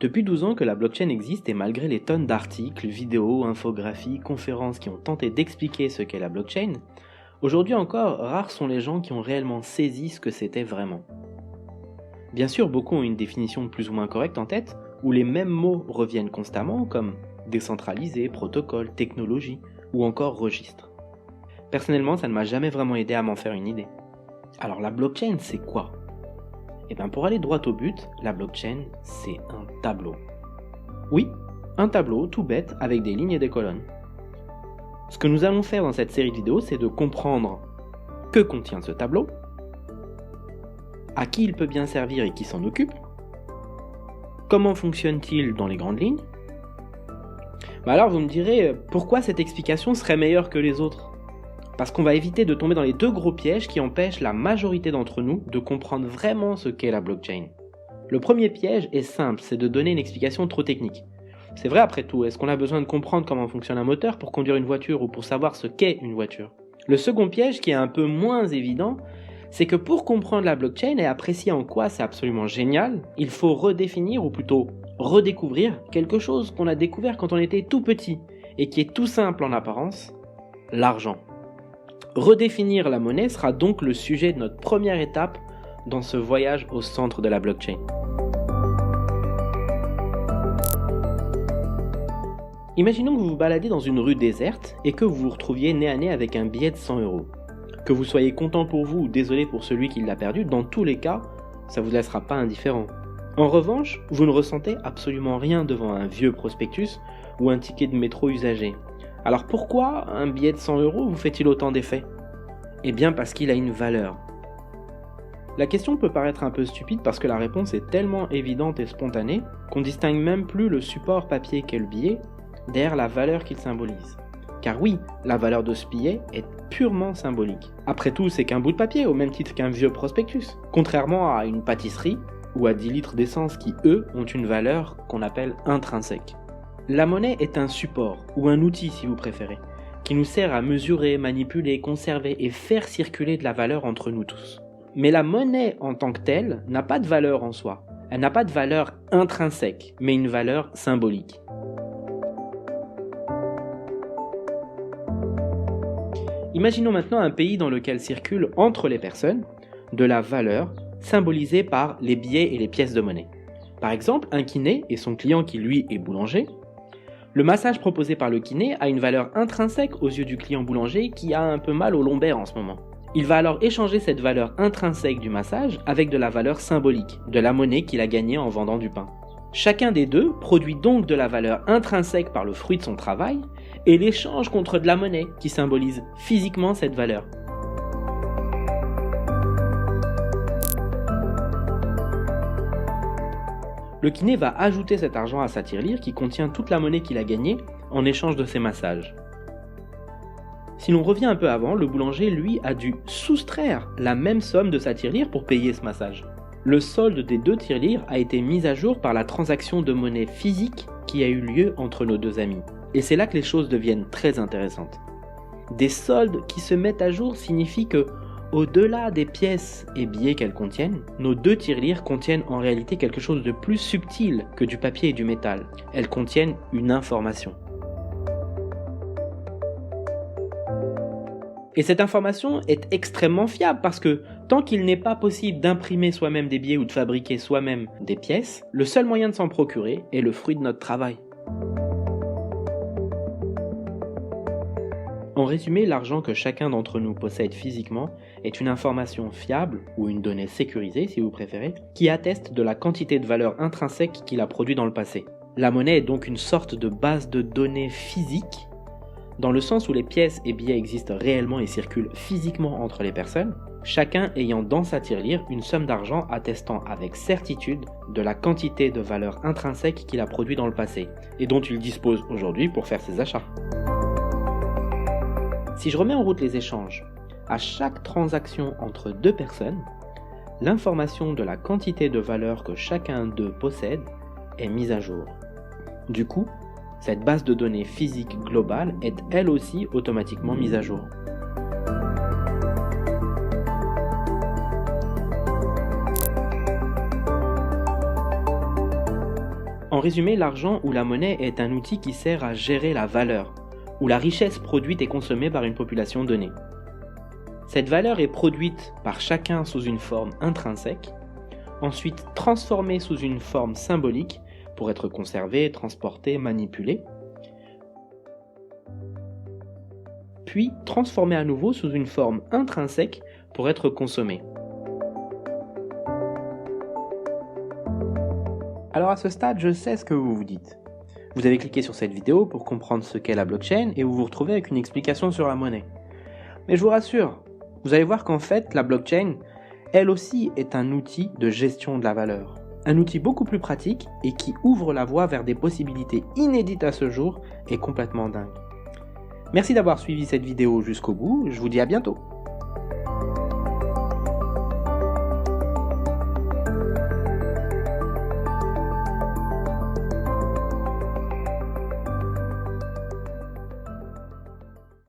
Depuis 12 ans que la blockchain existe et malgré les tonnes d'articles, vidéos, infographies, conférences qui ont tenté d'expliquer ce qu'est la blockchain, aujourd'hui encore, rares sont les gens qui ont réellement saisi ce que c'était vraiment. Bien sûr, beaucoup ont une définition plus ou moins correcte en tête, où les mêmes mots reviennent constamment comme décentralisé, protocole, technologie ou encore registre. Personnellement, ça ne m'a jamais vraiment aidé à m'en faire une idée. Alors la blockchain, c'est quoi ? Et bien pour aller droit au but, la blockchain, c'est un tableau. Oui, un tableau tout bête avec des lignes et des colonnes. Ce que nous allons faire dans cette série de vidéos, c'est de comprendre que contient ce tableau, à qui il peut bien servir et qui s'en occupe, comment fonctionne-t-il dans les grandes lignes. Alors vous me direz, pourquoi cette explication serait meilleure que les autres ? Parce qu'on va éviter de tomber dans les deux gros pièges qui empêchent la majorité d'entre nous de comprendre vraiment ce qu'est la blockchain. Le premier piège est simple, c'est de donner une explication trop technique. C'est vrai après tout, est-ce qu'on a besoin de comprendre comment fonctionne un moteur pour conduire une voiture ou pour savoir ce qu'est une voiture ? Le second piège, qui est un peu moins évident, c'est que pour comprendre la blockchain et apprécier en quoi c'est absolument génial, il faut redéfinir ou plutôt redécouvrir quelque chose qu'on a découvert quand on était tout petit et qui est tout simple en apparence, l'argent. Redéfinir la monnaie sera donc le sujet de notre première étape dans ce voyage au centre de la blockchain. Imaginons que vous vous baladez dans une rue déserte et que vous vous retrouviez nez à nez avec un billet de 100 €. Que vous soyez content pour vous ou désolé pour celui qui l'a perdu, dans tous les cas, ça ne vous laissera pas indifférent. En revanche, vous ne ressentez absolument rien devant un vieux prospectus ou un ticket de métro usagé. Alors pourquoi un billet de 100 € vous fait-il autant d'effet ? Eh bien parce qu'il a une valeur. La question peut paraître un peu stupide parce que la réponse est tellement évidente et spontanée qu'on distingue même plus le support papier qu'est le billet derrière la valeur qu'il symbolise. Car oui, la valeur de ce billet est purement symbolique. Après tout, c'est qu'un bout de papier au même titre qu'un vieux prospectus, contrairement à une pâtisserie ou à 10 litres d'essence qui, eux, ont une valeur qu'on appelle intrinsèque. La monnaie est un support, ou un outil si vous préférez, qui nous sert à mesurer, manipuler, conserver et faire circuler de la valeur entre nous tous. Mais la monnaie en tant que telle n'a pas de valeur en soi. Elle n'a pas de valeur intrinsèque, mais une valeur symbolique. Imaginons maintenant un pays dans lequel circule entre les personnes de la valeur symbolisée par les billets et les pièces de monnaie. Par exemple, un kiné et son client qui lui est boulanger. Le massage proposé par le kiné a une valeur intrinsèque aux yeux du client boulanger qui a un peu mal au lombaire en ce moment. Il va alors échanger cette valeur intrinsèque du massage avec de la valeur symbolique, de la monnaie qu'il a gagnée en vendant du pain. Chacun des deux produit donc de la valeur intrinsèque par le fruit de son travail et l'échange contre de la monnaie qui symbolise physiquement cette valeur. Le kiné va ajouter cet argent à sa tirelire qui contient toute la monnaie qu'il a gagnée en échange de ses massages. Si l'on revient un peu avant, le boulanger, lui, a dû soustraire la même somme de sa tirelire pour payer ce massage. Le solde des deux tirelires a été mis à jour par la transaction de monnaie physique qui a eu lieu entre nos deux amis. Et c'est là que les choses deviennent très intéressantes. Des soldes qui se mettent à jour signifient que, au-delà des pièces et billets qu'elles contiennent, nos deux tirelires contiennent en réalité quelque chose de plus subtil que du papier et du métal. Elles contiennent une information. Et cette information est extrêmement fiable parce que tant qu'il n'est pas possible d'imprimer soi-même des billets ou de fabriquer soi-même des pièces, le seul moyen de s'en procurer est le fruit de notre travail. En résumé, l'argent que chacun d'entre nous possède physiquement est une information fiable, ou une donnée sécurisée si vous préférez, qui atteste de la quantité de valeur intrinsèque qu'il a produit dans le passé. La monnaie est donc une sorte de base de données physique, dans le sens où les pièces et billets existent réellement et circulent physiquement entre les personnes, chacun ayant dans sa tirelire une somme d'argent attestant avec certitude de la quantité de valeur intrinsèque qu'il a produit dans le passé, et dont il dispose aujourd'hui pour faire ses achats. Si je remets en route les échanges, à chaque transaction entre deux personnes, l'information de la quantité de valeur que chacun d'eux possède est mise à jour. Du coup, Cette base de données physique globale est elle aussi automatiquement mise à jour. En résumé, l'argent ou la monnaie est un outil qui sert à gérer la valeur, ou la richesse produite et consommée par une population donnée. Cette valeur est produite par chacun sous une forme intrinsèque, ensuite transformée sous une forme symbolique pour être conservée, transportée, manipulée, puis transformée à nouveau sous une forme intrinsèque pour être consommée. Alors à ce stade, je sais ce que vous vous dites. Vous avez cliqué sur cette vidéo pour comprendre ce qu'est la blockchain et vous vous retrouvez avec une explication sur la monnaie. Mais je vous rassure, vous allez voir qu'en fait, la blockchain, elle aussi est un outil de gestion de la valeur. Un outil beaucoup plus pratique et qui ouvre la voie vers des possibilités inédites à ce jour et complètement dingues. Merci d'avoir suivi cette vidéo jusqu'au bout, je vous dis à bientôt.